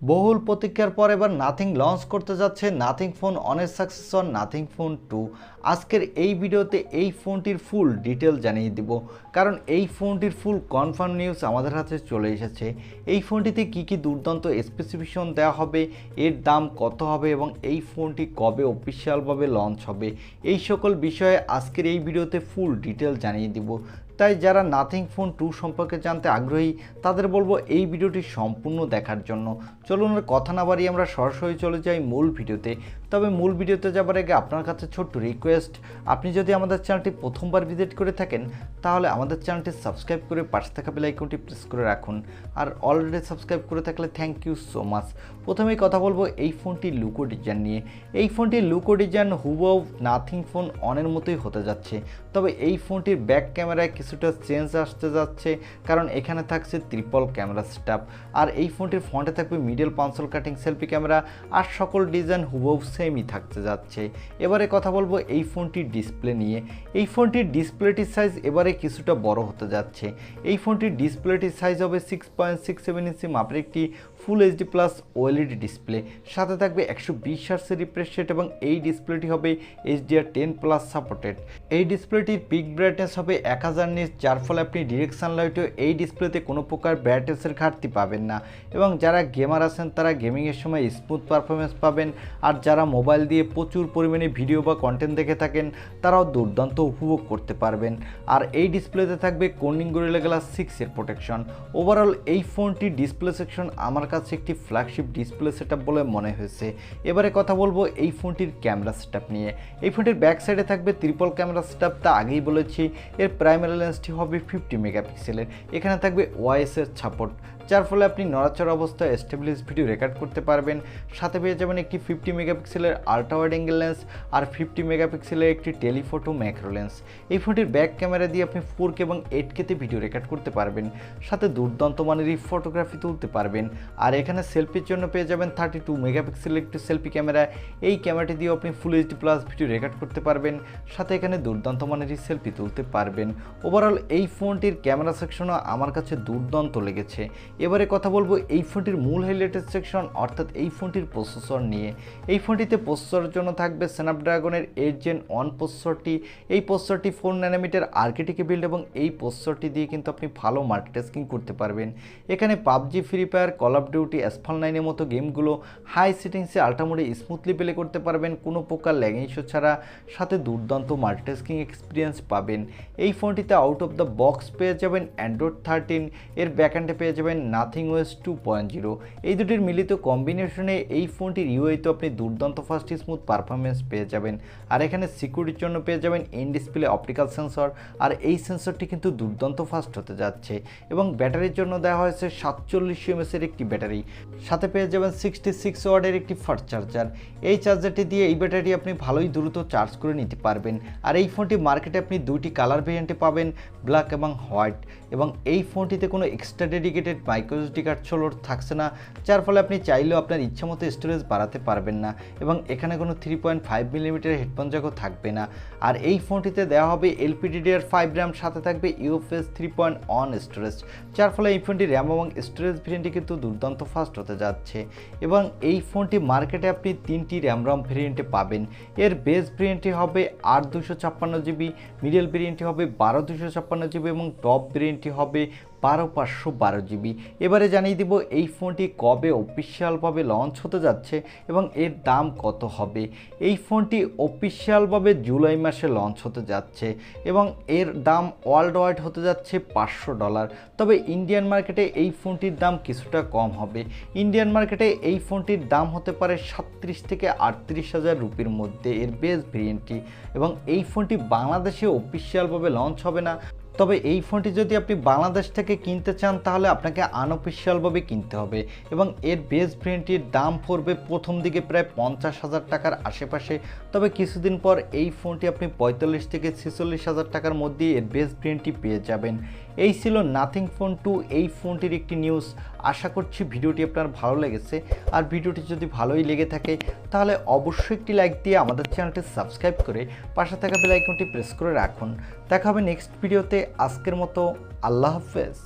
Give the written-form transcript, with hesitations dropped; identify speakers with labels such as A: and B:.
A: বহুল প্রতীক্ষার পর এবার নাথিং লঞ্চ করতে যাচ্ছে নাথিং ফোন অনের সাকসেসর নাথিং ফোন 2। আজকের এই ভিডিওতে এই ফোনটির ফুল ডিটেল জানিয়ে দিব, কারণ এই ফোনটির ফুল কনফার্ম নিউজ আমাদের হাতে চলে এসেছে। এই ফোনটিতে কি কি দুর্দান্ত স্পেসিফিকেশন দেওয়া হবে, এর দাম কত হবে এবং এই ফোনটি কবে অফিসিয়ালভাবে লঞ্চ হবে, এই সকল বিষয়ে আজকের এই ভিডিওতে ফুল ডিটেল জানিয়ে দিব। তাই যারা নাথিং ফোন 2 সম্পর্কে জানতে আগ্রহী তাদের বলবো এই ভিডিওটি সম্পূর্ণ দেখার জন্য। চলুন আর কথা না বাড়িয়ে আমরা সরাসরি চলে যাই মূল ভিডিওতে। তবে মূল ভিডিওতে যাবার আগে আপনার কাছে ছোট্ট রিকোয়েস্ট, আপনি যদি আমাদের চ্যানেলটি প্রথমবার ভিজিট করে থাকেন তাহলে আমাদের চ্যানেলটি সাবস্ক্রাইব করে পাশে থাকা বেল আইকনটি প্রেস করে রাখুন, আর অলরেডি সাবস্ক্রাইব করে থাকলে থ্যাংক ইউ সো মাচ। প্রথমেই কথা বলবো এই ফোনটির লুক ও ডিজাইন নিয়ে। এই ফোনটির লুক ও ডিজাইন হুবহু নাথিং ফোন অনের মতোই হতে যাচ্ছে, তবে এই ফোনটির ব্যাক ক্যামেরায় কিছুটা চেঞ্জ আসতে যাচ্ছে, কারণ এখানে থাকছে ট্রিপল ক্যামেরা সেটআপ। আর এই ফোনটির ফ্রন্টে থাকবে মিডল পাঞ্চল কাটিং সেলফি ক্যামেরা, আর সকল ডিজাইন হুবহু সেমই থাকতে যাচ্ছে। এবারে কথা বলবো এই ফোনটির ডিসপ্লে নিয়ে। এই ফোনটির ডিসপ্লেটির সাইজ এবারে কিছুটা বড় হতে যাচ্ছে। এই ফোনটির ডিসপ্লেটির সাইজ হবে 6.67 ইঞ্চি মাপের একটি full HD plus OLED display, সাথে থাকবে 120 হার্টজের রিফ্রেশ রেট এবং এই ডিসপ্লেটি হবে HDR10+ সাপোর্টেড। এই ডিসপ্লেটির পিক ব্রাইটনেস হবে 1000 নিটস, যার ফলে আপনি ডিরেকশন লাইটেও এই ডিসপ্লেতে কোনো প্রকার ব্রাইটনেসের ঘাটতি পাবেন না। এবং যারা গেমার আছেন তারা গেমিংয়ের সময় স্মুথ পারফরমেন্স পাবেন, আর যারা মোবাইল দিয়ে প্রচুর পরিমাণে ভিডিও বা কন্টেন্ট দেখে থাকেন তারাও দুর্দান্ত উপভোগ করতে পারবেন। আর এই ডিসপ্লেতে থাকবে কর্নিং গরিলা গ্লাস 6 এর প্রোটেকশন। ওভারঅল এই ফোনটির ডিসপ্লে সেকশন আমার কাছে একটি ফ্ল্যাগশিপ ডিসপ্লে সেটআপ বলে মনে হয়েছে। এবারে কথা বলবো এই ফোনটির ক্যামেরা সেটআপ নিয়ে। এই ফোনটির ব্যাক সাইডে থাকবে ট্রিপল ক্যামেরা সেটআপ, তা আগেই বলেছি। এর প্রাইমারি লেন্সটি হবে 50 মেগাপিক্সেলের। এখানে থাকবে ওআইএস এর সাপোর্ট, যার ফলে আপনি নড়াচড়া অবস্থায় স্টেবলিশ ভিডিও রেকর্ড করতে পারবেন। সাথে পেয়ে যাবেন একটি 50 মেগাপিক্সেলের আল্ট্রা ওয়াইড অ্যাঙ্গেল লেন্স আর 50 মেগাপিক্সেলের একটি টেলিফোটো ম্যাক্রো লেন্স। এই ফোনটির ব্যাক ক্যামেরা দিয়ে আপনি 4K এবং 8K তে ভিডিও রেকর্ড করতে পারবেন, সাথে দুর্দান্ত মানেরই ফটোগ্রাফি তুলতে পারবেন। আর এখানে সেলফির জন্য পেয়ে যাবেন 32 মেগাপিক্সেলের একটি সেলফি ক্যামেরা। এই ক্যামেরাটি দিয়ে আপনি full HD plus video record করতে পারবেন, সাথে এখানে দুর্দান্ত মানেরই সেলফি তুলতে পারবেন। ওভারঅল এই ফোনটির ক্যামেরা সেকশনও আমার কাছে দুর্দান্ত লেগেছে। এবারে কথা বলবো এই ফোনটির মূল হাইলাইটেড সেকশন, অর্থাৎ এই ফোনটির প্রসেসর নিয়ে। এই ফোনটিতে প্রসেসরের জন্য থাকবে স্ন্যাপড্রাগনের 8 Gen 1 প্রসেসরটি। এই প্রসেসরটি 4 ন্যানোমিটার আর্কিটেক্টে বিল্ড এবং এই প্রসেসরটি দিয়ে কিন্তু আপনি ভালো মাল্টিটাস্কিং করতে পারবেন। এখানে PUBG, free fire, call of duty, asphalt 9 এর মতো গেমগুলো হাই সেটিংসে আল্ট্রামোডে স্মুথলি প্লে করতে পারবেন কোনো প্রকার ল্যাগিং ইস্যু ছাড়া, সাথে দুর্দান্ত মাল্টিটাস্কিং এক্সপিরিয়েন্স পাবেন। এই ফোনটিতে আউট অফ দ্য বক্স পেয়ে যাবেন অ্যান্ড্রয়েড 13, এর ব্যাকএন্ডে পেয়ে যাবেন নাথিং ওএস 2.0। এই দুটির মিলিত কম্বিনেশনে এই ফোনটির ইউআইতে আপনি দুর্দান্ত ফাস্ট স্মুথ পারফরমেন্স পেয়ে যাবেন। আর এখানে সিকিউরিটির জন্য পেয়ে যাবেন ইন ডিসপ্লে অপটিক্যাল সেন্সর, আর এই সেন্সরটি কিন্তু দুর্দান্ত ফাস্ট হতে যাচ্ছে। এবং ব্যাটারির জন্য দেওয়া হয়েছে 4700 mAh এর একটি ব্যাটারি, সাথে পেয়ে যাবেন 66 ওয়াটের একটি ফাস্ট চার্জার। এই চার্জারটি দিয়ে এই ব্যাটারি আপনি ভালোই দ্রুত চার্জ করে নিতে পারবেন। আর এই ফোনটি মার্কেটে আপনি দুইটি কালার ভেরিয়েন্টে পাবেন, ব্ল্যাক এবং হোয়াইট। এবং এই ফোনটিতে কোনো এক্সট্রা ডেডিকেটেড মাইক্রোএসডি কার্ড সোলোর থাকছে না, যার ফলে আপনি চাইলেও আপনার ইচ্ছা মতো স্টোরেজ বাড়াতে পারবেন না। এবং এখানে কোনো 3.5 মিলিমিটার হেডফোন জ্যাকও থাকবে না। আর এই ফোনটিতে দেওয়া হবে LPDDR5 র্যাম, সাথে থাকবে UFS 3.1 স্টোরেজ, যার ফলে এই ফোনটি র্যাম এবং স্টোরেজ ভেরিয়েন্টটি কিন্তু দুর্দান্ত ফাস্ট হতে যাচ্ছে। এবং এই ফোনটি মার্কেটে আপনি 3টি র্যাম রম ভেরিয়েন্টে পাবেন। এর বেস ভেরিয়েন্টটি হবে 8/256 GB, মিডল ভেরিয়েন্টটি হবে 12/256 GB এবং টপ ভেরিয়েন্টটি হবে 12/512 GB। এবারে জানিয়ে দিব এই ফোনটি কবে অফিসিয়ালভাবে লঞ্চ হতে যাচ্ছে এবং এর দাম কত হবে। এই ফোনটি অফিসিয়ালভাবে জুলাই মাসে লঞ্চ হতে যাচ্ছে এবং এর দাম ওয়ার্ল্ড ওয়াইড হতে যাচ্ছে $500। তবে ইন্ডিয়ান মার্কেটে এই ফোনটির দাম কিছুটা কম হবে। ইন্ডিয়ান মার্কেটে এই ফোনটির দাম হতে পারে 37 থেকে 38 হাজার রুপির মধ্যে এর বেস ভেরিয়েন্টটি। এবং এই ফোনটি বাংলাদেশে অফিসিয়ালভাবে লঞ্চ হবে না, তবে এই ফোনটি যদি আপনি বাংলাদেশ থেকে কিনতে চান তাহলে আপনাকে আনঅফিসিয়ালভাবে কিনতে হবে। এবং এর বেস ভেরিয়েন্টটির দাম পড়বে প্রথম দিকে প্রায় 50,000 টাকার আশেপাশে, তবে কিছুদিন পর এই ফোনটি আপনি 45 থেকে 46 হাজার টাকার মধ্যে এর বেস ভেরিয়েন্টটি পেয়ে যাবেন। এই ছিল নাথিং ফোন 2 এই ফোনটির একটি নিউজ। আশা করছি ভিডিওটি আপনার ভালো লেগেছে। আর ভিডিওটি যদি ভালোই লেগে থাকে তাহলে অবশ্যই একটি লাইক দিয়ে আমাদের চ্যানেলটি সাবস্ক্রাইব করে পাশে থাকা বেল আইকনটি প্রেস করে রাখুন। দেখা হবে নেক্সট ভিডিওতে। আজকের মতো আল্লাহ হাফেজ।